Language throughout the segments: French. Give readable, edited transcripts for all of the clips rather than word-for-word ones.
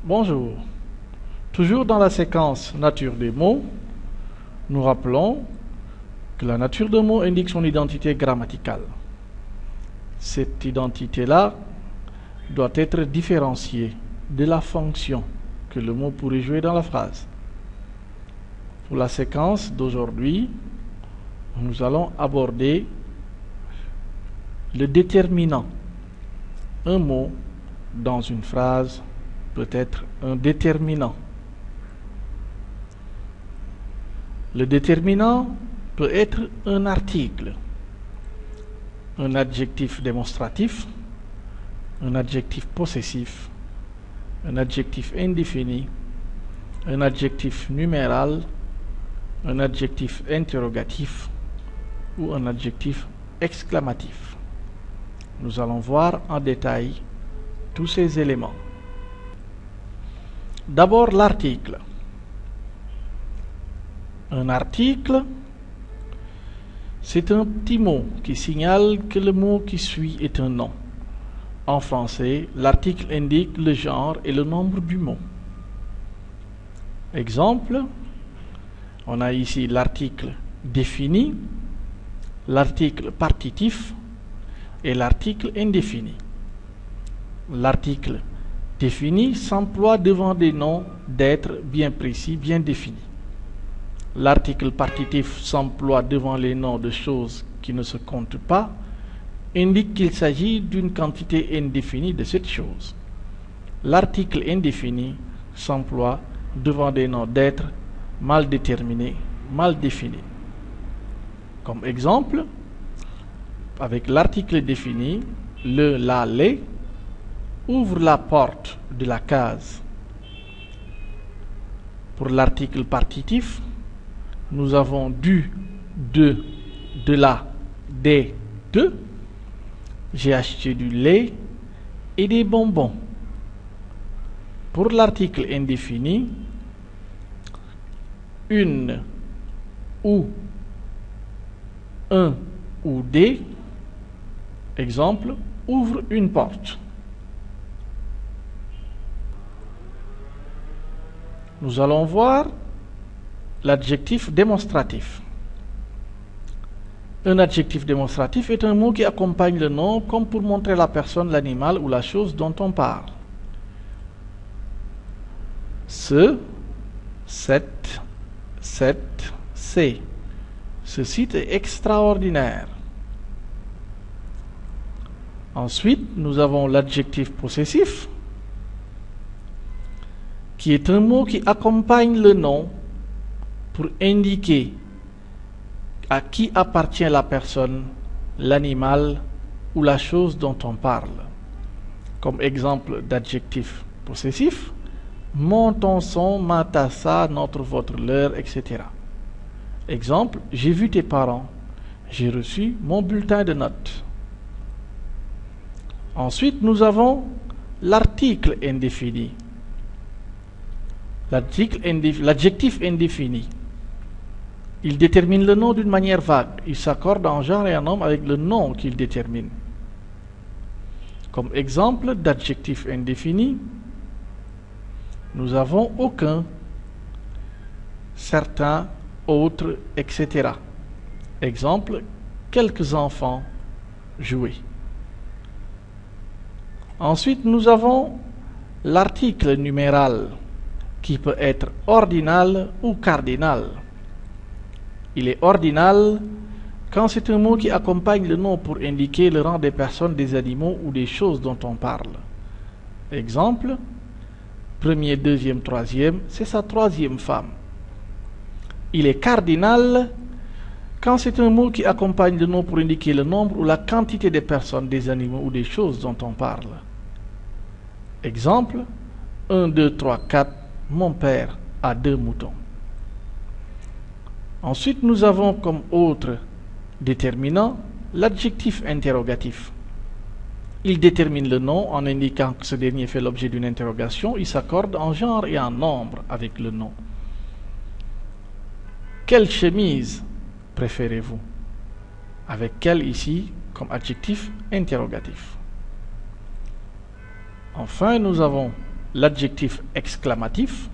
Bonjour. Toujours dans la séquence nature des mots, nous rappelons que la nature d'un mot indique son identité grammaticale. Cette identité-là doit être différenciée de la fonction que le mot pourrait jouer dans la phrase. Pour la séquence d'aujourd'hui, nous allons aborder le déterminant. Un mot dans une phrase peut être un déterminant. Le déterminant peut être un article, un adjectif démonstratif, un adjectif possessif, un adjectif indéfini, un adjectif numéral, un adjectif interrogatif ou un adjectif exclamatif. Nous allons voir en détail tous ces éléments. D'abord l'article. Un article, c'est un petit mot qui signale que le mot qui suit est un nom. En français, l'article indique le genre et le nombre du mot. Exemple, on a ici l'article défini, l'article partitif et l'article indéfini. L'article défini s'emploie devant des noms d'êtres bien précis, bien définis. L'article partitif s'emploie devant les noms de choses qui ne se comptent pas, indique qu'il s'agit d'une quantité indéfinie de cette chose. L'article indéfini s'emploie devant des noms d'êtres mal déterminés, mal définis. Comme exemple, avec l'article défini, le, la, les, ouvre la porte de la case. Pour l'article partitif, nous avons du, de la, des, de. J'ai acheté du lait et des bonbons. Pour l'article indéfini, une, ou, un ou des. Exemple, ouvre une porte. Nous allons voir l'adjectif démonstratif. Un adjectif démonstratif est un mot qui accompagne le nom comme pour montrer la personne, l'animal ou la chose dont on parle. Ce, cette, c'est. Ce site est extraordinaire. Ensuite, nous avons l'adjectif possessif, qui est un mot qui accompagne le nom pour indiquer à qui appartient la personne, l'animal ou la chose dont on parle. Comme exemple d'adjectif possessif, mon, ton, son, ma, ta, sa, notre, votre, leur, etc. Exemple, j'ai vu tes parents, j'ai reçu mon bulletin de notes. Ensuite, nous avons l'article indéfini. L'adjectif indéfini. Il détermine le nom d'une manière vague. Il s'accorde en genre et en nombre avec le nom qu'il détermine. Comme exemple d'adjectif indéfini, nous avons aucun, certains, autres, etc. Exemple, quelques enfants jouer. Ensuite, nous avons l'article numéral qui peut être ordinal ou cardinal. Il est ordinal quand c'est un mot qui accompagne le nom pour indiquer le rang des personnes, des animaux ou des choses dont on parle. Exemple, premier, deuxième, troisième, c'est sa troisième femme. Il est cardinal quand c'est un mot qui accompagne le nom pour indiquer le nombre ou la quantité des personnes, des animaux ou des choses dont on parle. Exemple, 1, 2, 3, 4, mon père a 2 moutons. Ensuite, nous avons comme autre déterminant l'adjectif interrogatif. Il détermine le nom en indiquant que ce dernier fait l'objet d'une interrogation. Il s'accorde en genre et en nombre avec le nom. Quelle chemise préférez-vous? Avec quelle ici comme adjectif interrogatif. Enfin, nous avons l'adjectif exclamatif,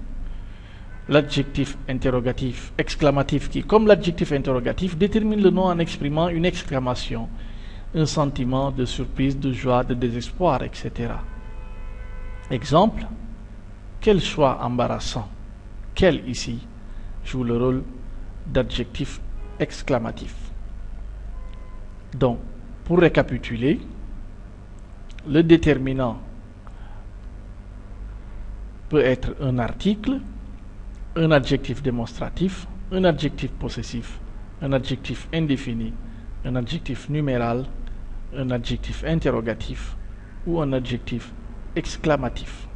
l'adjectif interrogatif exclamatif qui, comme l'adjectif interrogatif, détermine le nom en exprimant une exclamation, un sentiment de surprise, de joie, de désespoir, etc. Exemple, quel choix embarrassant. Quel ici joue le rôle d'adjectif exclamatif. Donc, pour récapituler, le déterminant peut être un article, un adjectif démonstratif, un adjectif possessif, un adjectif indéfini, un adjectif numéral, un adjectif interrogatif ou un adjectif exclamatif.